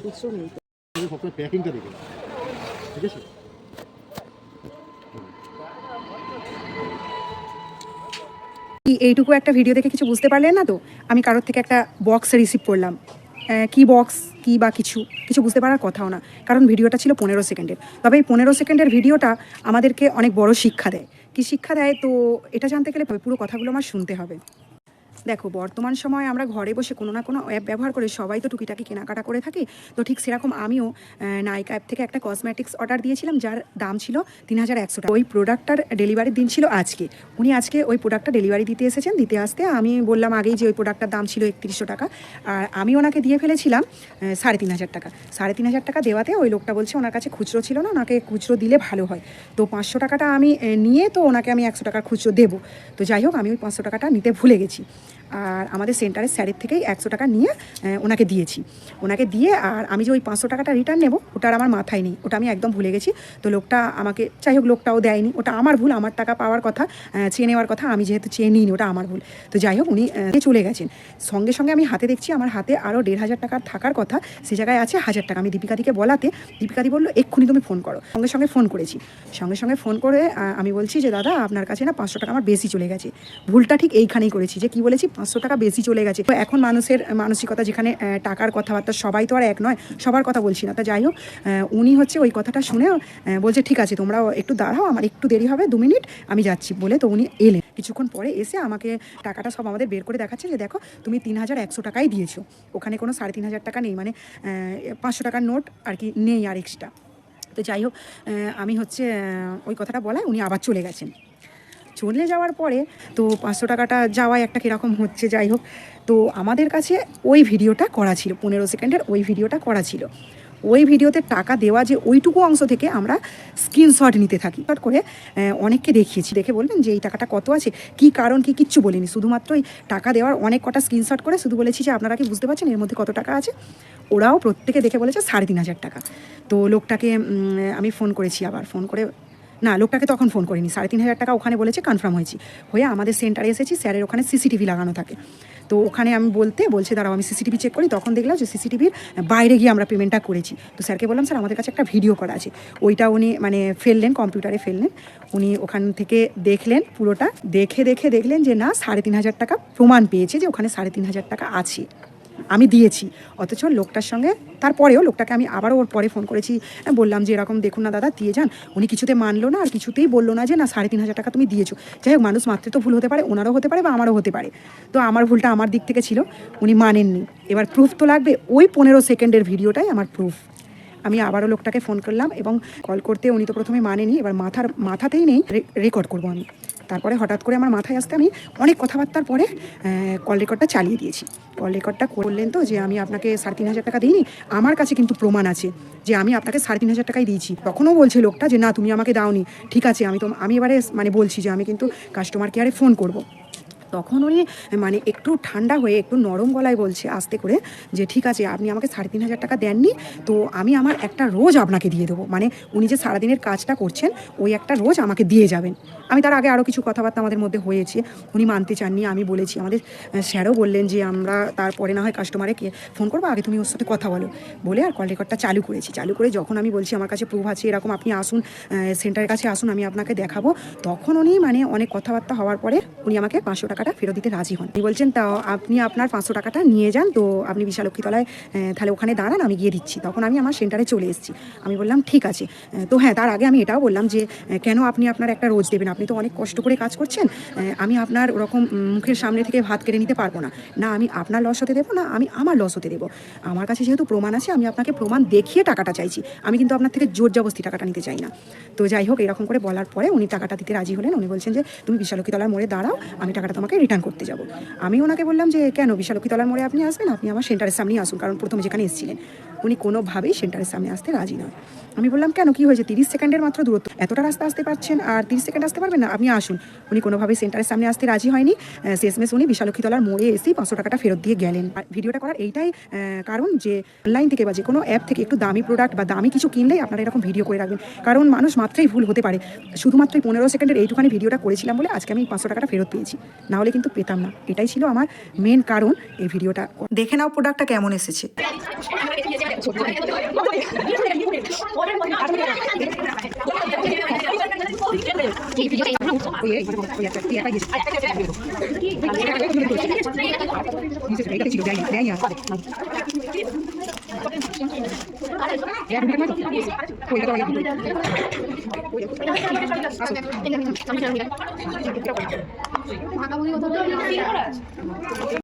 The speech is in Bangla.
খুচরো নেই। সবসময় প্যাকিংটা দেখে, ঠিক আছে? এইটুকু একটা ভিডিও দেখে কিছু বুঝতে পারলেন না তো? আমি কারোর থেকে একটা বক্স রিসিভ করলাম। কি বক্স কি বা কিছু কিছু বুঝতে পারার কথাও না, কারণ ভিডিওটা ছিল 15 সেকেন্ডের। তবে এই 15 সেকেন্ডের ভিডিওটা আমাদেরকে অনেক বড় শিক্ষা দেয়। কি শিক্ষা দেয় তো এটা জানতে গেলে পুরো কথাগুলো আমার শুনতে হবে। দেখো, বর্তমান সময়ে আমরা ঘরে বসে কোনো না কোনো অ্যাপ ব্যবহার করে সবাই তো টুকিটাকি কেনাকাটা করে থাকি। তো ঠিক সেরকম আমিও নাইকা অ্যাপ থেকে একটা কসমেটিক্স অর্ডার দিয়েছিলাম, যার দাম ছিল 3100 টাকা। ওই প্রোডাক্টটার ডেলিভারির দিন ছিল আজকে। উনি আজকে ওই প্রোডাক্টটা ডেলিভারি দিতে এসেছেন। দিতে আসতে আমি বললাম আগেই যে ওই প্রোডাক্টটার দাম ছিল 3100 টাকা, আর আমি ওনাকে দিয়ে ফেলেছিলাম 3500 টাকা। 3500 টাকা দেওয়াতে ওই লোকটা বলছে ওনার কাছে খুচরো ছিল না, ওনাকে খুচরো দিলে ভালো হয়। তো 500 টাকাটা আমি নিয়ে তো ওনাকে আমি 100 টাকার খুচরো দেবো। তো যাই হোক, আমি ওই 500 টাকাটা নিতে ভুলে গেছি, আর আমাদের সেন্টারের স্যারের থেকেই 100 টাকা নিয়ে ওনাকে দিয়েছি। ওনাকে দিয়ে আর আমি যে ওই 500 টাকাটা রিটার্ন নেবো ওটার আমার মাথায় নেই, ওটা আমি একদম ভুলে গেছি। তো লোকটা আমাকে, যাই হোক লোকটাও দেয়নি, ওটা আমার ভুল, আমার টাকা পাওয়ার কথা, চেয়ে নেওয়ার কথা, আমি যেহেতু চেয়ে নিইনি ওটা আমার ভুল। তো যাই হোক, উনি চলে গেছেন। সঙ্গে সঙ্গে আমি হাতে দেখছি আমার হাতে আরও 1500 টাকা থাকার কথা, সে জায়গায় আছে 1000 টাকা। আমি দীপিকাদিকে বলাতে দীপিকাদি বললো এক্ষুনি তুমি ফোন করো। সঙ্গে সঙ্গে ফোন করেছি। সঙ্গে সঙ্গে ফোন করে আমি বলছি যে দাদা, আপনার কাছে না 500 টাকা আমার বেশি চলে গেছে। ভুলটা ঠিক এইখানেই করেছি, যে কি বলেছি 500 টাকা বেশি চলে গেছে। তো এখন মানুষের মানসিকতা যেখানে টাকার কথাবার্তা, সবাই তো আর এক নয়, সবার কথা বলছি না। তা যাই হোক, উনি হচ্ছে ওই কথাটা শুনে বলছে ঠিক আছে তোমরা একটু দাঁড়াও, আমার একটু দেরি হবে, 2 মিনিট, আমি যাচ্ছি বলে। তো উনি এলেন কিছুক্ষণ পরে, এসে আমাকে টাকাটা সব আমাদের বের করে দেখাচ্ছে যে দেখো তুমি 3100 টাকাই দিয়েছো, ওখানে কোনো 3500 টাকা নেই, মানে 500 টাকার নোট আর কি নেই আর এক্সট্রা। তো যাই হোক, আমি হচ্ছে ওই কথাটা বলায় উনি আবার চলে গেছেন। চলে যাওয়ার পরে তো 500 টাকাটা যাওয়ায় একটা কীরকম হচ্ছে। যাই হোক, তো আমাদের কাছে ওই ভিডিওটা করা ছিল, 15 সেকেন্ডের ওই ভিডিওটা করা ছিল। ওই ভিডিওতে টাকা দেওয়া যে ওইটুকু অংশ থেকে আমরা স্ক্রিনশট নিতে থাকি, শট করে অনেককে দেখিয়েছি। দেখে বলবেন যে এই টাকাটা কত আছে, কি কারণ কি, কিচ্ছু বলিনি, শুধুমাত্র ওই টাকা দেওয়ার অনেক কটা স্ক্রিনশট করে শুধু বলেছি যে আপনারা কি বুঝতে পারছেন এর মধ্যে কত টাকা আছে। ওরাও প্রত্যেকে দেখে বলেছে 3500 টাকা। তো লোকটাকে আমি ফোন করেছি, আবার ফোন করে, না লোকটাকে তখন ফোন করিনি, 3500 টাকা ওখানে বলেছে, কনফার্ম হয়েছি। হয়ে আমাদের সেন্টারে এসেছি, স্যারের ওখানে সিসিটিভি লাগানো থাকে। তো ওখানে আমি বলছে দাঁড়াও আমি সিসিটিভি চেক করি। তখন দেখলাম যে সিসিটিভির বাইরে গিয়ে আমরা পেমেন্টটা করেছি। তো স্যারকে বললাম স্যার আমাদের কাছে একটা ভিডিও করা আছে, ওইটা উনি মানে ফেললেন, কম্পিউটারে ফেললেন। উনি ওখান থেকে দেখলেন পুরোটা, দেখলেন যে না 3500 টাকা প্রমাণ পেয়েছে যে ওখানে 3500 টাকা আছে, আমি দিয়েছি। অথচ লোকটার সঙ্গে তারপরেও লোকটাকে আমি আবারও ওর পরে ফোন করেছি, বললাম যে এরকম দেখুন না দাদা দিয়ে যান। উনি কিছুতে মানলো না, আর কিছুতেই বললো না যে না 3500 টাকা তুমি দিয়েছো। যাই হোক, মানুষ মাত্রে তো ভুল হতে পারে, ওনারও হতে পারে বা আমারও হতে পারে। তো আমার ভুলটা আমার দিক থেকে ছিল, উনি মানেননি। এবার প্রুফ তো লাগবে, ওই 15 সেকেন্ডের ভিডিওটাই আমার প্রুফ। আমি আবারও লোকটাকে ফোন করলাম এবং কল করতে উনি তো প্রথমে মানেনি। এবার মাথাতেই নেই রেকর্ড করবো আমি। তারপরে হঠাৎ করে আমার মাথায় আসতে আমি অনেক কথাবার্তার পরে কল রেকর্ডটা চালিয়ে দিয়েছি। কল রেকর্ডটা করলেন তো যে আমি আপনাকে 3500 টাকা দিইনি, আমার কাছে কিন্তু প্রমাণ আছে যে আমি আপনাকে 3500 টাকাই দিয়েছি। তখনও বলছে লোকটা যে না তুমি আমাকে দাওনি। ঠিক আছে, আমি এবারে মানে বলছি যে আমি কিন্তু কাস্টমার কেয়ারে ফোন করব। তখন উনি মানে একটু ঠান্ডা হয়ে একটু নরম গলায় বলছে আস্তে করে যে ঠিক আছে আপনি আমাকে 3500 টাকা দেননি, তো আমি আমার একটা রোজ আপনাকে দিয়ে দেবো, মানে উনি যে সারাদিনের কাজটা করছেন ওই একটা রোজ আমাকে দিয়ে যাবেন। আমি তার আগে আরও কিছু কথাবার্তা আমাদের মধ্যে হয়েছে, উনি মানতে চাননি, আমি বলেছি। আমাদের স্যারও বললেন যে আমরা তারপরে না হয় কাস্টমারে ফোন করবো, আগে তুমি ওর সাথে কথা বলো বলে আর কল রেকর্ডটা চালু করেছি। চালু করে যখন আমি বলছি আমার কাছে প্রুফ আছে এরকম, আপনি আসুন সেন্টারের কাছে আসুন, আমি আপনাকে দেখাবো, তখন উনি মানে অনেক কথাবার্তা হওয়ার পরে উনি আমাকে 500 টাকাটা ফেরত দিতে রাজি হন। উনি বলছেন তাও আপনি আপনার 500 টাকাটা নিয়ে যান, তো আপনি বিশালক্ষীতলায় তাহলে ওখানে দাঁড়ান, আমি গিয়ে দিচ্ছি। তখন আমি আমার সেন্টারে চলে এসেছি। আমি বললাম ঠিক আছে। তো হ্যাঁ, তার আগে আমি এটাও বললাম যে কেন আপনি আপনার একটা রোজ দেবেন, আপনি তো অনেক কষ্ট করে কাজ করছেন, আমি আপনার ওরকম মুখের সামনে থেকে ভাত কেড়ে নিতে পারবো না। না আমি আপনার লস হতে দেবো, না আমি আমার লস হতে দেবো। আমার কাছে যেহেতু প্রমাণ আছে, আমি আপনাকে প্রমাণ দেখিয়ে টাকাটা চাইছি, আমি কিন্তু আপনার থেকে জোর জবরদস্তি টাকাটা নিতে চাই না। তো যাই হোক, এরকম করে বলার পরে উনি টাকাটা দিতে রাজি হলেন। উনি বলছেন যে তুমি বিশালক্ষীতলার মোড়ে দাঁড়াও, আমি টাকাটা তোমাকে রিটার্ন করতে যাবো। আমি ওনাকে বললাম যে কেন বিশালক্ষীতলার মোড়ে আপনি আসবেন, আপনি আমার সেন্টারের সামনেই আসুন, কারণ প্রথমে যেখানে এসেছিলেন। উনি কোনোভাবেই সেন্টারের সামনে আসতে রাজি নয়। আমি বললাম কেন, কি হয়েছে, 30 সেকেন্ডের মাত্র দূরত্ব, এতটা রাস্তা আসতে পারছেন আর 30 সেকেন্ড আসতে পারবেন না, আপনি আসুন। উনি কোনোভাবেই সেন্টারের সামনে আসতে রাজি হয়নি। শেষমেশ উনি বিশালক্ষীতলার মোড়ে এসেই 500 টাকাটা ফেরত দিয়ে গেলেন। আর ভিডিওটা করার এইটাই কারণ যে অনলাইন থেকে বা যে কোনো অ্যাপ থেকে একটু দামি প্রোডাক্ট বা দামি কিছু কিনলেই আপনারা এরকম ভিডিও করে রাখবেন, কারণ মানুষ মাত্রই ভুল হতে পারে। শুধুমাত্র 15 সেকেন্ডের এইটুখানি ভিডিওটা করেছিলাম বলে আজকে আমি 500 টাকাটা ফেরত পেয়েছি, না হলে কিন্তু পেতাম না। এটাই ছিল আমার মেন কারণ এই ভিডিওটা। দেখে নাও প্রোডাক্টটা কেমন এসেছে।